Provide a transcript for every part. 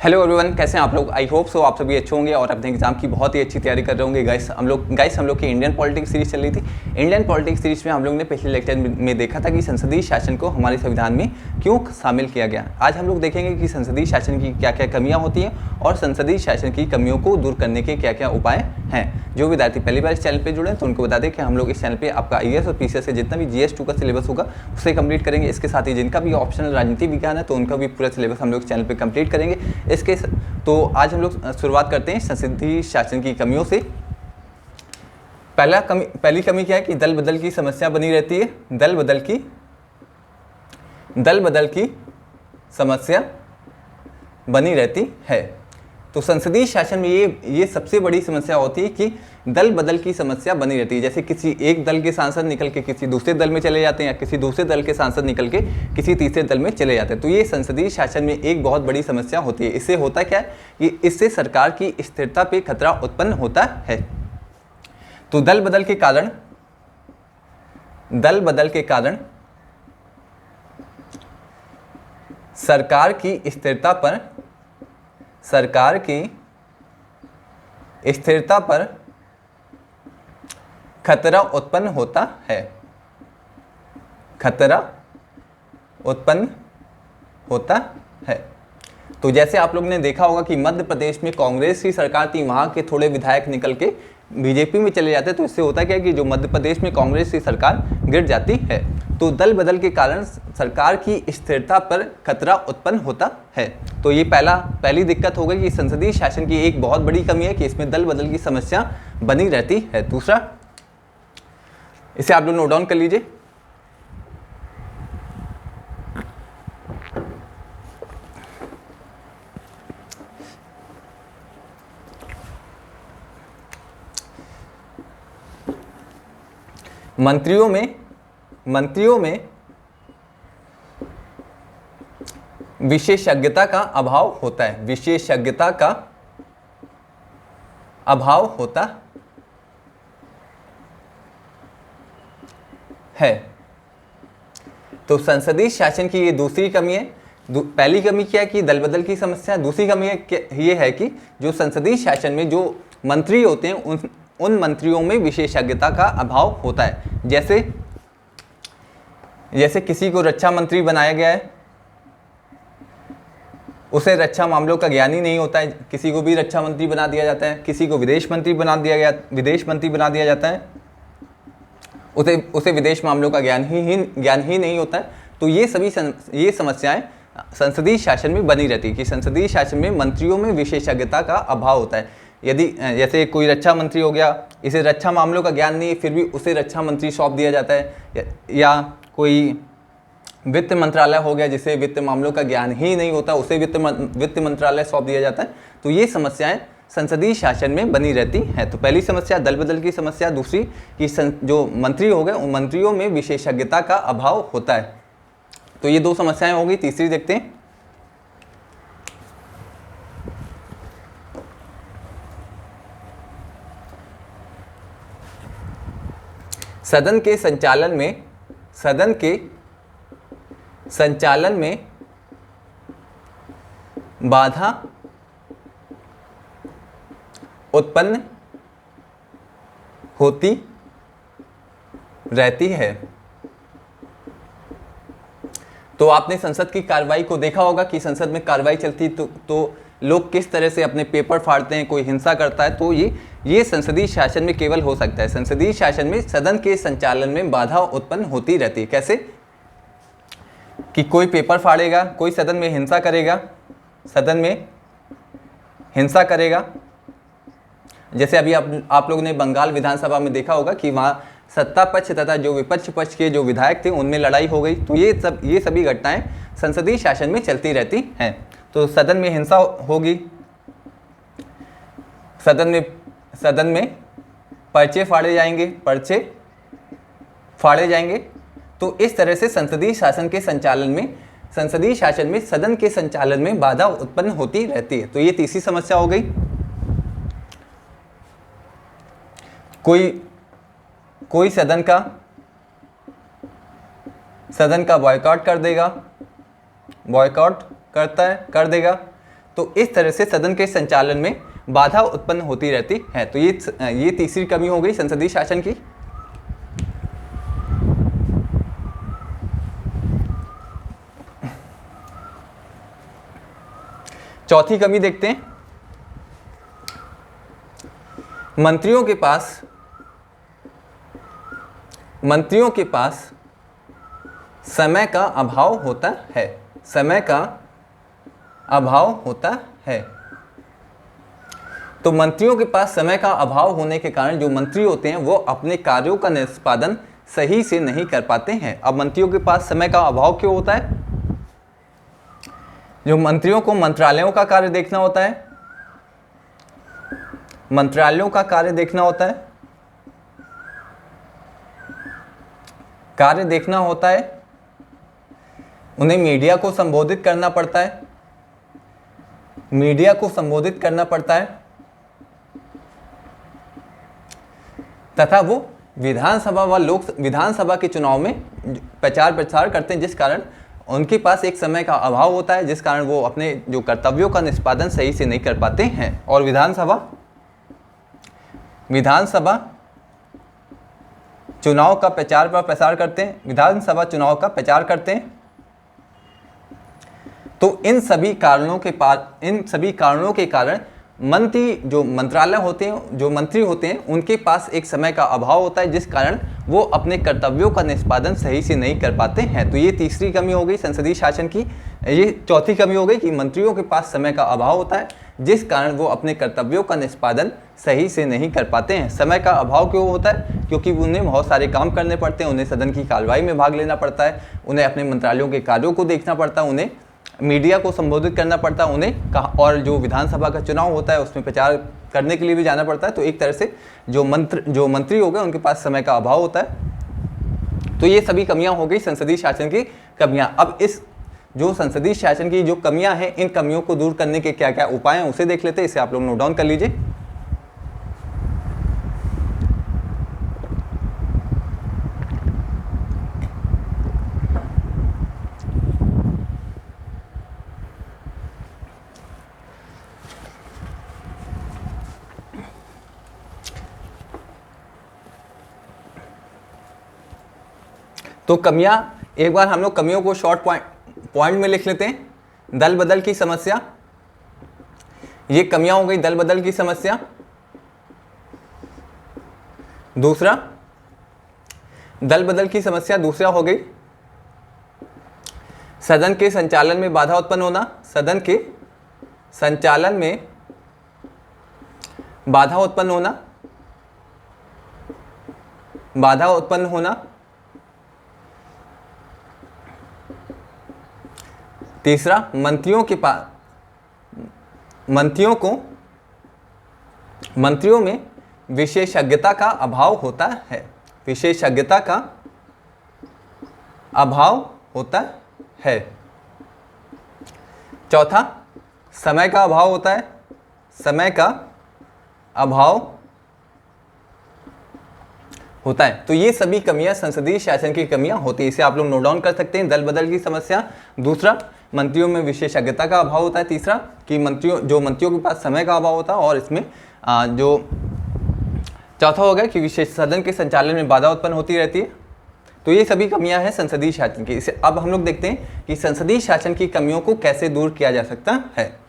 Hello everyone, कैसे हैं आप लोग। आई होप सो आप सभी अच्छे होंगे और अपने एग्जाम की बहुत ही अच्छी तैयारी कर रहे होंगे। गाइस हम लोग की इंडियन पॉलिटिक्स सीरीज चल रही थी। इंडियन पॉलिटिक्स सीरीज में हम लोग ने पिछले लेक्चर में देखा था कि संसदीय शासन को हमारे संविधान में क्यों शामिल किया गया। आज हम लोग देखेंगे कि संसदीय शासन की क्या क्या कमियाँ होती हैं और संसदीय शासन की कमियों को दूर करने के क्या क्या उपाय हैं। जो विद्यार्थी पहली बार इस चैनल पर जुड़े हैं तो उनको बता दें कि हम लोग इस चैनल पर आपका IAS और PCS से जितना भी GS2 का सिलेबस होगा उसे कंप्लीट करेंगे। इसके साथ ही जिनका भी ऑप्शनल राजनीति विज्ञान है तो उनका भी पूरा सिलेबस हम लोग चैनल पर कंप्लीट करेंगे। इसके तो आज हम लोग शुरुआत करते हैं संसदीय शासन की कमियों से। पहली कमी क्या है कि दल बदल की समस्या बनी रहती है। दल बदल की समस्या बनी रहती है। तो संसदीय शासन में ये सबसे बड़ी समस्या होती है कि दल बदल की समस्या बनी रहती है। जैसे किसी एक दल के सांसद निकल के किसी दूसरे दल में चले जाते हैं या किसी दूसरे दल के सांसद निकल के किसी तीसरे दल में चले जाते हैं। तो ये संसदीय शासन में एक बहुत बड़ी समस्या होती है। इससे होता क्या है कि इससे सरकार की स्थिरता पे खतरा उत्पन्न होता है। तो दल बदल के कारण सरकार की स्थिरता पर खतरा उत्पन्न होता है। तो जैसे आप लोग ने देखा होगा कि मध्य प्रदेश में कांग्रेस की सरकार थी, वहां के थोड़े विधायक निकल के बीजेपी में चले जाते हैं। तो इससे होता क्या है कि जो मध्य प्रदेश में कांग्रेस की सरकार गिर जाती है। तो दल बदल के कारण सरकार की स्थिरता पर खतरा उत्पन्न होता है। तो ये पहली दिक्कत हो गई कि संसदीय शासन की एक बहुत बड़ी कमी है कि इसमें दल बदल की समस्या बनी रहती है। दूसरा, इसे आप लोग नोट डाउन कर लीजिए। मंत्रियों में विशेषज्ञता का अभाव होता है। विशेषज्ञता का अभाव होता है। तो संसदीय शासन की ये दूसरी कमी है। पहली कमी क्या है कि दल बदल की समस्या। दूसरी कमी ये है कि जो संसदीय शासन में जो मंत्री होते हैं उन मंत्रियों में विशेषज्ञता का अभाव होता है। जैसे किसी को रक्षा मंत्री बनाया गया है, उसे रक्षा मामलों का ज्ञान ही नहीं होता है। किसी को भी रक्षा मंत्री बना दिया जाता है, किसी को विदेश मंत्री बना दिया जाता है, उसे विदेश मामलों का ज्ञान ही नहीं होता है। तो ये समस्याएं संसदीय शासन में बनी रहती है कि संसदीय शासन में मंत्रियों में विशेषज्ञता का अभाव होता है। यदि जैसे कोई रक्षा मंत्री हो गया, इसे रक्षा मामलों का ज्ञान नहीं है, फिर भी उसे रक्षा मंत्री सौंप दिया जाता है। या कोई वित्त मंत्रालय हो गया, जिसे वित्त मामलों का ज्ञान ही नहीं होता, उसे वित्त मंत्रालय सौंप दिया जाता है। तो ये समस्याएं संसदीय शासन में बनी रहती हैं। तो पहली समस्या दल बदल की समस्या। दूसरी कि जो मंत्री हो गए उन मंत्रियों में विशेषज्ञता का अभाव होता है। तो ये दो समस्याएं हो गई। तीसरी देखते हैं। सदन के संचालन में बाधा उत्पन्न होती रहती है। तो आपने संसद की कार्रवाई को देखा होगा कि संसद में कार्रवाई चलती तो लोग किस तरह से अपने पेपर फाड़ते हैं, कोई हिंसा करता है। तो ये संसदीय शासन में केवल हो सकता है। संसदीय शासन में सदन के संचालन में बाधा उत्पन्न होती रहती है। कैसे कि कोई पेपर फाड़ेगा, कोई सदन में हिंसा करेगा। जैसे अभी आप लोगों ने बंगाल विधानसभा में देखा होगा कि वहाँ सत्ता पक्ष तथा जो विपक्ष पक्ष के जो विधायक थे उनमें लड़ाई हो गई। तो ये सभी घटनाएं संसदीय शासन में चलती रहती हैं। तो सदन में हिंसा होगी, सदन में पर्चे फाड़े जाएंगे। तो इस तरह से संसदीय शासन में सदन के संचालन में बाधा उत्पन्न होती रहती है। तो ये तीसरी समस्या हो गई। कोई सदन का बॉयकॉट कर देगा, कर देगा। तो इस तरह से सदन के संचालन में बाधा उत्पन्न होती रहती है। तो ये तीसरी कमी हो गई संसदीय शासन की। चौथी कमी देखते हैं, मंत्रियों के पास समय का अभाव होता है। समय का अभाव होता है। तो मंत्रियों के पास समय का अभाव होने के कारण जो मंत्री होते हैं वो अपने कार्यों का निष्पादन सही से नहीं कर पाते हैं। अब मंत्रियों के पास समय का अभाव क्यों होता है? जो मंत्रियों को मंत्रालयों का कार्य देखना होता है, मंत्रालयों का कार्य देखना होता है, कार्य देखना होता है, उन्हें मीडिया को संबोधित करना पड़ता है, मीडिया को संबोधित करना पड़ता है, तथा वो विधानसभा के चुनाव में प्रचार प्रसार करते हैं, जिस कारण उनके पास एक समय का अभाव होता है, जिस कारण वो अपने जो कर्तव्यों का निष्पादन सही से नहीं कर पाते हैं। और विधानसभा चुनाव का प्रचार प्रसार करते हैं, विधानसभा चुनाव का प्रचार करते हैं। तो इन सभी कारणों के कारण जो मंत्रालय होते हैं, जो मंत्री होते हैं, उनके पास एक समय का अभाव होता है, जिस कारण वो अपने कर्तव्यों का निष्पादन सही से नहीं कर पाते हैं। तो ये तीसरी कमी हो गई संसदीय शासन की। ये चौथी कमी हो गई कि मंत्रियों के पास समय का अभाव होता है, जिस कारण वो अपने कर्तव्यों का निष्पादन सही से नहीं कर पाते हैं। समय का अभाव क्यों होता है? क्योंकि उन्हें बहुत सारे काम करने पड़ते हैं, उन्हें सदन की कार्रवाई में भाग लेना पड़ता है, उन्हें अपने मंत्रालयों के कार्यों को देखना पड़ता है, उन्हें मीडिया को संबोधित करना पड़ता है, उन्हें और जो विधानसभा का चुनाव होता है उसमें प्रचार करने के लिए भी जाना पड़ता है। तो एक तरह से जो मंत्री हो गए उनके पास समय का अभाव होता है। तो ये सभी कमियां हो गई संसदीय शासन की कमियां। अब इस जो संसदीय शासन की जो कमियां हैं, इन कमियों को दूर करने के क्या क्या उपाय हैं उसे देख लेते हैं। इसे आप लोग नोट डाउन कर लीजिए। तो कमियां, एक बार हम लोग कमियों को शॉर्ट पॉइंट में लिख लेते हैं। दल बदल की समस्या, ये कमियां हो गई दल बदल की समस्या। दूसरा दल बदल की समस्या दूसरा हो गई सदन के संचालन में बाधा उत्पन्न होना। सदन के संचालन में बाधा उत्पन्न होना, बाधा उत्पन्न होना। तीसरा मंत्रियों में विशेषज्ञता का अभाव होता है। विशेषज्ञता का अभाव होता है। चौथा समय का अभाव होता है। समय का अभाव होता है। तो ये सभी कमियां संसदीय शासन की कमियां होती है। इसे आप लोग नोट डाउन कर सकते हैं। दल बदल की समस्या, दूसरा मंत्रियों में विशेषज्ञता का अभाव होता है, तीसरा कि मंत्रियों के पास समय का अभाव होता है, और इसमें जो चौथा हो गया कि विशेष सदन के संचालन में बाधा उत्पन्न होती रहती है। तो ये सभी कमियां हैं संसदीय शासन की। इसे अब हम लोग देखते हैं कि संसदीय शासन की कमियों को कैसे दूर किया जा सकता है।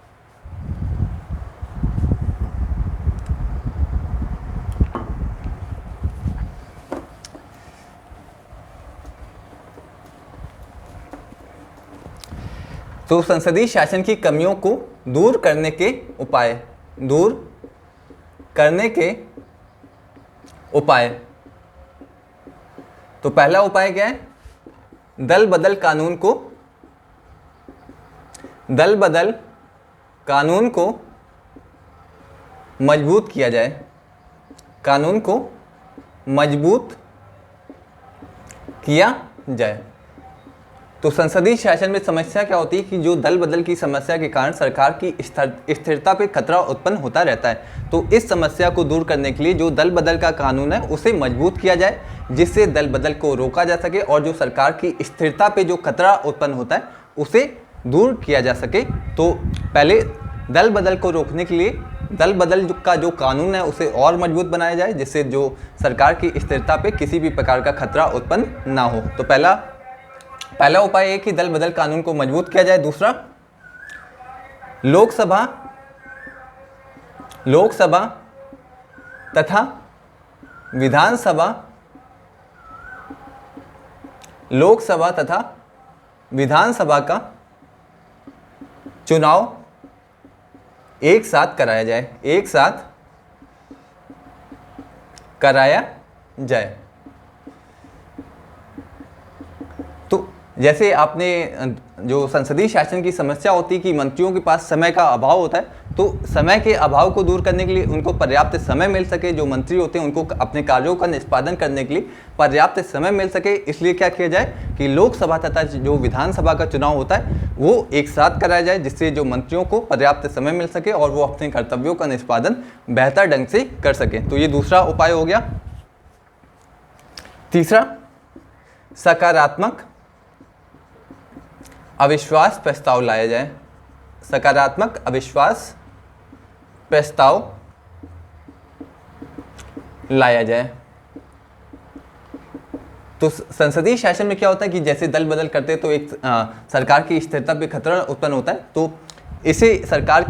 तो संसदीय शासन की कमियों को दूर करने के उपाय, तो पहला उपाय क्या है? दल बदल कानून को मजबूत किया जाए। कानून को मजबूत किया जाए। तो संसदीय शासन में समस्या क्या होती है कि जो दल बदल की समस्या के कारण सरकार की स्थिरता पे खतरा उत्पन्न होता रहता है। तो इस समस्या को दूर करने के लिए जो दल बदल का कानून है उसे मजबूत किया जाए, जिससे दल बदल को रोका जा सके और जो सरकार की स्थिरता पे जो खतरा उत्पन्न होता है उसे दूर किया जा सके। तो पहले दल बदल को रोकने के लिए दल बदल का जो कानून है उसे और मजबूत बनाया जाए, जिससे जो सरकार की स्थिरता पे किसी भी प्रकार का खतरा उत्पन्न ना हो। तो पहला उपाय है कि दल बदल कानून को मजबूत किया जाए। दूसरा, लोकसभा तथा विधानसभा का चुनाव एक साथ कराया जाए। तो जैसे आपने जो संसदीय शासन की समस्या होती है कि मंत्रियों के पास समय का अभाव होता है, तो समय के अभाव को दूर करने के लिए उनको पर्याप्त समय मिल सके, जो मंत्री होते हैं उनको अपने कार्यों का निष्पादन करने के लिए पर्याप्त समय मिल सके, इसलिए क्या किया जाए कि लोकसभा तथा जो विधानसभा का चुनाव होता है वो एक साथ कराया जाए, जिससे जो मंत्रियों को पर्याप्त समय मिल सके और वो अपने कर्तव्यों का निष्पादन बेहतर ढंग से कर सके। तो ये दूसरा उपाय हो गया। तीसरा, सकारात्मक अविश्वास प्रस्ताव लाया जाए। सकारात्मक अविश्वास प्रस्ताव लाया जाए। तो संसदीय शासन में क्या होता है कि जैसे दल बदल करते तो एक सरकार की स्थिरता पे खतरा उत्पन्न होता है, तो इसे सरकार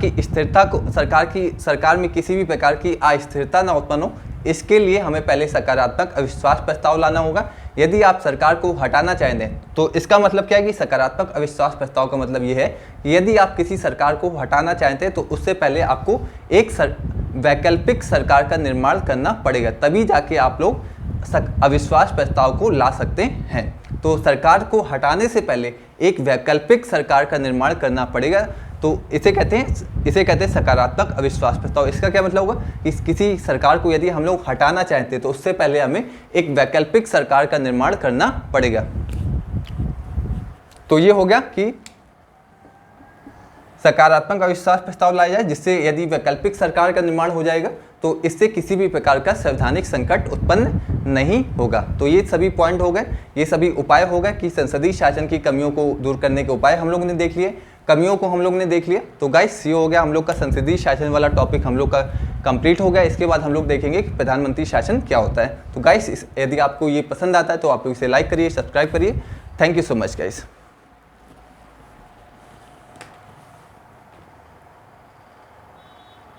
में किसी भी प्रकार की अस्थिरता ना उत्पन्न हो, इसके लिए हमें पहले सकारात्मक अविश्वास प्रस्ताव लाना होगा। यदि आप सरकार को हटाना चाहते हैं तो इसका मतलब क्या है कि सकारात्मक अविश्वास प्रस्ताव का मतलब ये है कि यदि आप किसी सरकार को हटाना चाहते हैं तो उससे पहले आपको एक वैकल्पिक सरकार का निर्माण करना पड़ेगा, तभी जाके आप लोग अविश्वास प्रस्ताव को ला सकते हैं। तो सरकार को हटाने से पहले एक वैकल्पिक सरकार का निर्माण करना पड़ेगा, तो इसे कहते हैं सकारात्मक अविश्वास प्रस्ताव। इसका क्या मतलब होगा कि किसी सरकार को यदि हम लोग हटाना चाहते हैं तो उससे पहले हमें एक वैकल्पिक सरकार का निर्माण करना पड़ेगा। तो ये हो गया कि सकारात्मक अविश्वास प्रस्ताव लाया जाए, जिससे यदि वैकल्पिक सरकार का निर्माण हो जाएगा तो इससे किसी भी प्रकार का संवैधानिक संकट उत्पन्न नहीं होगा। तो ये सभी पॉइंट हो गए, ये सभी उपाय हो गए कि संसदीय शासन की कमियों को दूर करने के उपाय हम लोगों ने देख लिए, कमियों को हम लोग ने देख लिया। तो गाइस ये हो गया हम लोग का संसदीय शासन वाला टॉपिक हम लोग का कंप्लीट हो गया। इसके बाद हम लोग देखेंगे कि प्रधानमंत्री शासन क्या होता है। तो गाइस यदि आपको ये पसंद आता है तो आप लोग इसे लाइक करिए, सब्सक्राइब करिए। Thank you so much guys.